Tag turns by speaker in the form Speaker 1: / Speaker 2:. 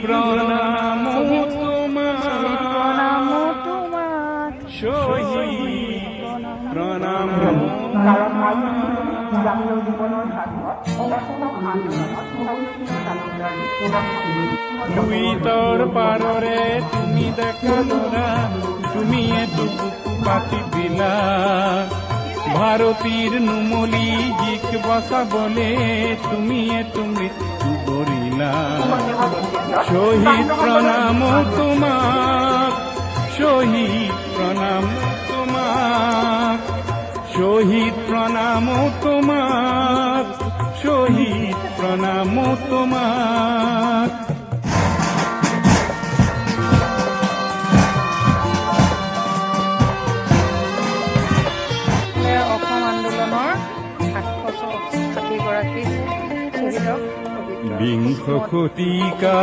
Speaker 1: প্রণাম
Speaker 2: প্রণাম তোমার
Speaker 1: শহীদ প্রণাম
Speaker 3: জাতীয় জীবনের সাধক অসম আন্দোলনত সহযোগী তালুকদার
Speaker 1: দুই তোর পাররে তুমি দেখালো না তুমি এতো বুকু পাতি দিলা ভারতীর নুমলি জিক বসা বলে তুমি এতো মৃত্যু করিলা শহীদ প্রণাম তোমার শহীদ প্রণাম তোমার শহীদ প্রণাম তোমার শহীদ প্রণাম তোমার
Speaker 2: অসম আন্দোলনৰ 760 গৰাকী শ্বহীদক
Speaker 1: বিংশ শতিকা